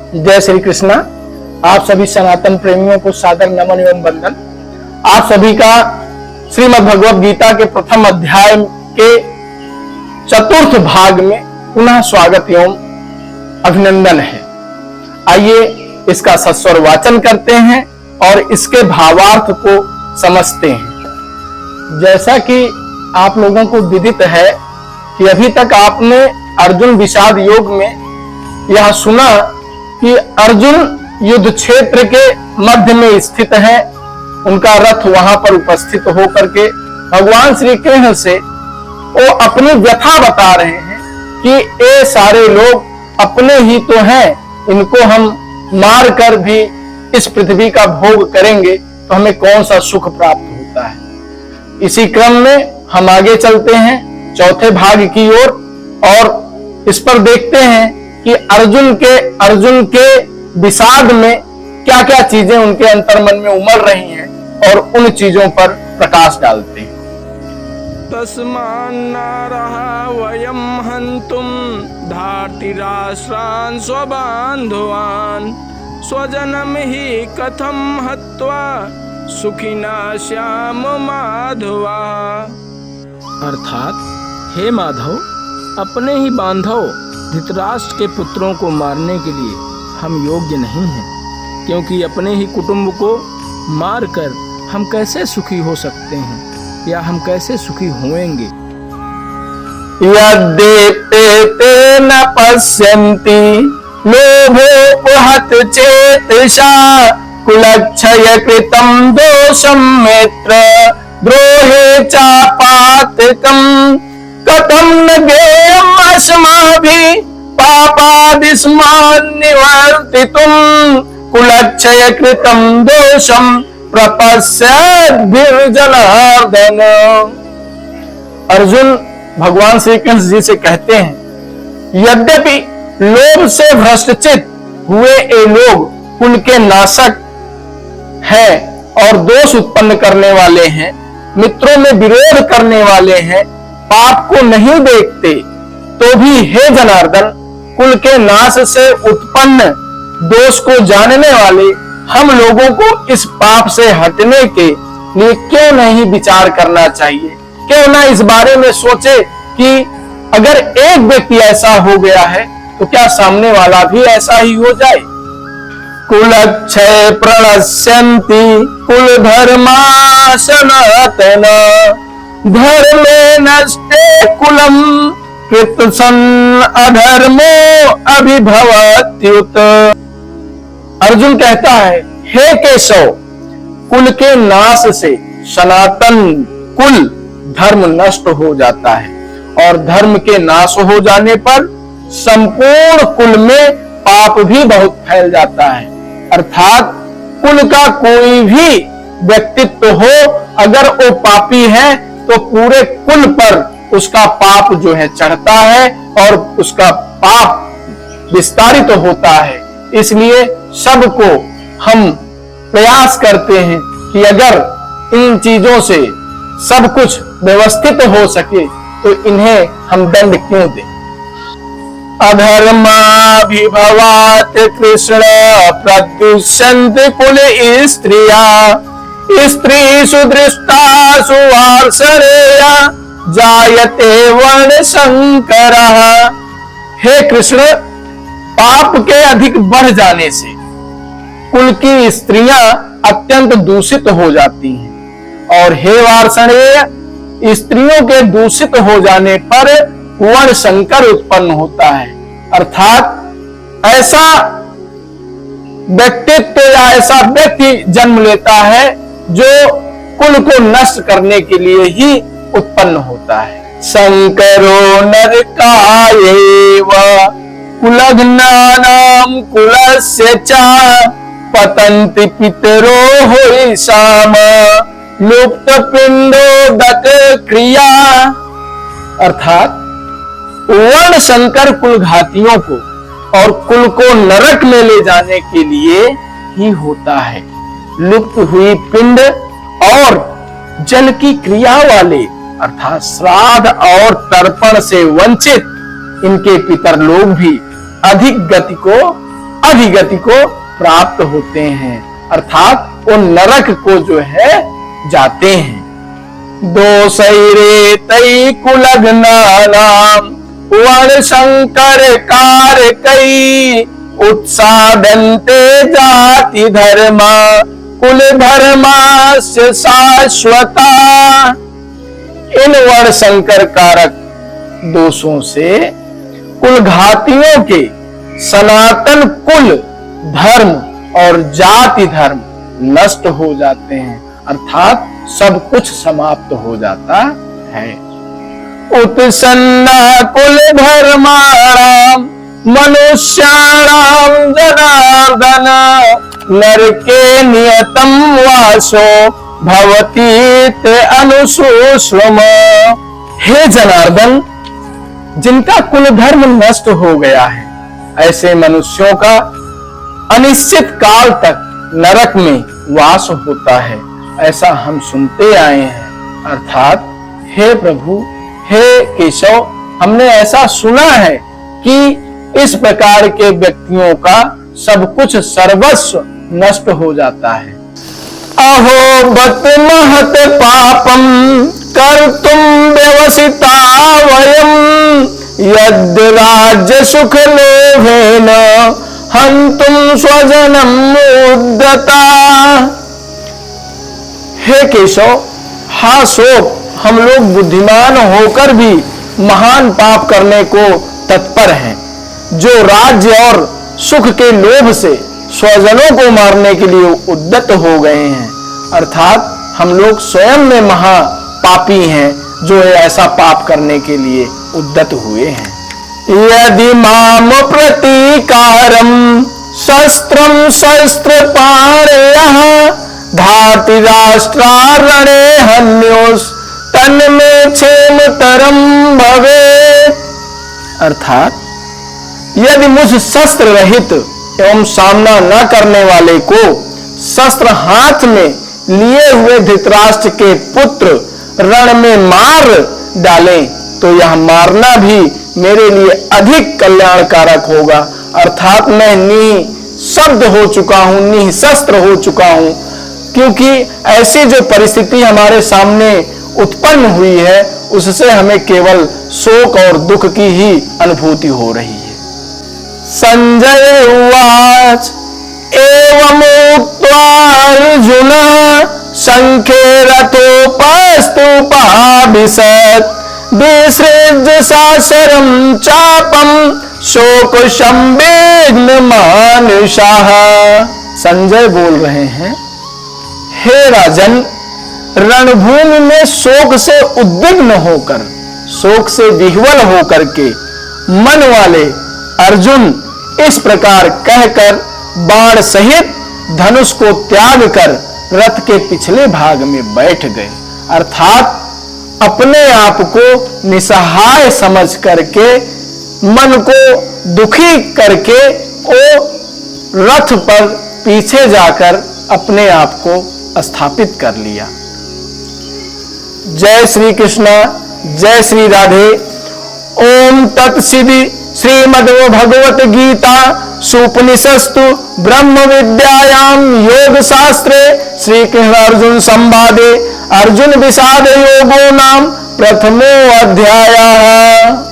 जय श्री कृष्णा। आप सभी सनातन प्रेमियों को सादर नमन एवं वंदन। आप सभी का श्रीमद् भगवद गीता के प्रथम अध्याय के चतुर्थ भाग में पुनः स्वागत एवं अभिनंदन है। आइए इसका सस्वर वाचन करते हैं और इसके भावार्थ को समझते हैं। जैसा कि आप लोगों को विदित है कि अभी तक आपने अर्जुन विषाद योग में यह सुना कि अर्जुन युद्ध क्षेत्र के मध्य में स्थित है। उनका रथ वहां पर उपस्थित होकर के भगवान श्री कृष्ण से वो अपनी व्यथा बता रहे हैं कि ये सारे लोग अपने ही तो हैं, इनको हम मार कर भी इस पृथ्वी का भोग करेंगे तो हमें कौन सा सुख प्राप्त होता है। इसी क्रम में हम आगे चलते हैं चौथे भाग की ओर और इस पर देखते हैं कि अर्जुन के विषाद में क्या क्या चीजें उनके अंतर्मन में उमड़ रही हैं और उन चीजों पर प्रकाश डालते हैं। तस्मान्नारः वयं हन्तुं धार्तिराष्ट्रान् स्वबान्धवान् स्वजनं हि कथं हत्वा सुखिनः स्याम माधवा। अर्थात हे माधव, अपने ही बांधव धृतराष्ट्र के पुत्रों को मारने के लिए हम योग्य नहीं हैं, क्योंकि अपने ही कुटुंब को मारकर हम कैसे सुखी हो सकते हैं या हम कैसे सुखी होंगे। यद्येते न पश्यन्ति लोभोपहत चेतसा कुलक्षय कृतं दोषं मित्र द्रोहे चापातकं कथं न ज्ञेयम् अस्माभिः पापादिस्मान् निवर्तितुं कुलक्षय कृतं दोषं प्रपश्यद्भिर्जनार्दन। अर्जुन भगवान श्री कृष्ण जी से कहते हैं, यद्यपि लोभ से भ्रष्टचित हुए ये लोग कुल के नाशक हैं और दोष उत्पन्न करने वाले हैं, मित्रों में विरोध करने वाले हैं, पाप को नहीं देखते, तो भी हे जनार्दन, कुल के नाश से उत्पन्न दोष को जानने वाले हम लोगों को इस पाप से हटने के लिए क्यों नहीं विचार करना चाहिए। क्यों ना इस बारे में सोचे कि अगर एक व्यक्ति ऐसा हो गया है तो क्या सामने वाला भी ऐसा ही हो जाए। कुलक्षय प्रणश्यन्ति कुल धर्मा सनातन धर्मे नष्टे कुलम कृतसन् अधर्मो अभिभवत्युत। अर्जुन कहता है, हे केशव, कुल के नाश से सनातन कुल धर्म नष्ट हो जाता है और धर्म के नाश हो जाने पर संपूर्ण कुल में पाप भी बहुत फैल जाता है। अर्थात कुल का कोई भी व्यक्तित्व हो, अगर वो पापी है तो पूरे कुल पर उसका पाप जो है चढ़ता है और उसका पाप विस्तारित होता है। इसलिए सबको हम प्रयास करते हैं कि अगर इन चीजों से सब कुछ व्यवस्थित हो सके तो इन्हें हम दंड क्यों दें। अधर्माभिभवात् कृष्ण प्रद्युष्यन्ति कुल स्त्रिया स्त्रीषु दृष्टासु वार्ष्णेया जायते वर्ण संकरः। हे कृष्ण, पाप के अधिक बढ़ जाने से कुल की स्त्रियां अत्यंत दूषित हो जाती हैं और हे वार्ष्णेय, स्त्रियों के दूषित हो जाने पर वर्ण संकर उत्पन्न होता है। अर्थात ऐसा व्यक्तित्व या ऐसा व्यक्ति जन्म लेता है जो कुल को नष्ट करने के लिए ही उत्पन्न होता है। संकरो नरकायैव कुलघ्नानां कुलस्य च पतन्ति पितरो होइषाम लुप्त पिंडोदक क्रिया। अर्थात वर्ण संकर कुल घातियों को और कुल को नरक में ले जाने के लिए ही होता है। लुप्त हुई पिंड और जल की क्रिया वाले अर्थात श्राद्ध और तर्पण से वंचित इनके पितर लोग भी अधिक गति को अधिगति को प्राप्त होते हैं, अर्थात वो नरक को जो है जाते हैं। दो सैरे तई कुलग्नानाम वर्ण संकर कार कई उत्सादंते जाति धर्मा कुल धर्मास्य शाश्वता। इन वर्ण संकर कारक दोषों से कुलघातियों के सनातन कुल धर्म और जाति धर्म नष्ट हो जाते हैं, अर्थात सब कुछ समाप्त हो जाता है। उत्सन्ना कुल धर्माणाम मनुष्याणाम जनार्दन नरके नियतम वासो भवती अनुसूश्रम। हे जनार्दन, जिनका कुल धर्म नष्ट हो गया है, ऐसे मनुष्यों का अनिश्चित काल तक नरक में वास होता है, ऐसा हम सुनते आए हैं। अर्थात हे प्रभु, हे केशव, हमने ऐसा सुना है कि इस प्रकार के व्यक्तियों का सब कुछ सर्वस्व नष्ट हो जाता है। अहो बत महत पापम कर्तुम व्यवसिता वयम यद् राज्य सुख लोभेन हन्तुम स्वजनम उद्यता। हे केशव, हा शोक, हम लोग बुद्धिमान होकर भी महान पाप करने को तत्पर हैं, जो राज्य और सुख के लोभ से स्वजनों को मारने के लिए उद्यत हो गए हैं। अर्थात हम लोग स्वयं में महापापी हैं, जो ऐसा पाप करने के लिए उद्यत हुए हैं। यदि माम प्रतीकारम शस्त्रम शस्त्र पाणयः धाति राष्ट्रारणे हन्योस तन्मे क्षेम तरम भवेत्। अर्थात यदि मुझ शस्त्र रहित एवं सामना न करने वाले को शस्त्र हाथ में लिए हुए धृतराष्ट्र के पुत्र रण में मार डालें, तो यह मारना भी मेरे लिए अधिक कल्याणकारक होगा। अर्थात मैं निःशब्द हो चुका हूं, निःशस्त्र हो चुका हूं, क्योंकि ऐसी जो परिस्थिति हमारे सामने उत्पन्न हुई है, उससे हमें केवल शोक और दुख की ही अनुभूति हो रही है। संजय उवाच एवं उक्त्वा अर्जुन संख्ये रथोपस्तुपाभिषत् विसृज्य सासरं चापम शोक संवेग्न मानुषाः। संजय बोल रहे हैं, हे राजन, रणभूमि में शोक से उद्विग्न होकर, शोक से विह्वल होकर के मन वाले अर्जुन इस प्रकार कहकर बाण सहित धनुष को त्याग कर रथ के पिछले भाग में बैठ गए। अर्थात अपने आप को निसहाय समझ करके, मन को दुखी करके वो रथ पर पीछे जाकर अपने आप को स्थापित कर लिया। जय श्री कृष्ण, जय श्री राधे। ओम तत्सिद्धि। श्रीमद् भगवत गीता सुपनिषस्तु ब्रह्म विद्यायां योग शास्त्रे श्री कृष्ण अर्जुन संवादे अर्जुन विषाद योगो नाम प्रथमो अध्यायः।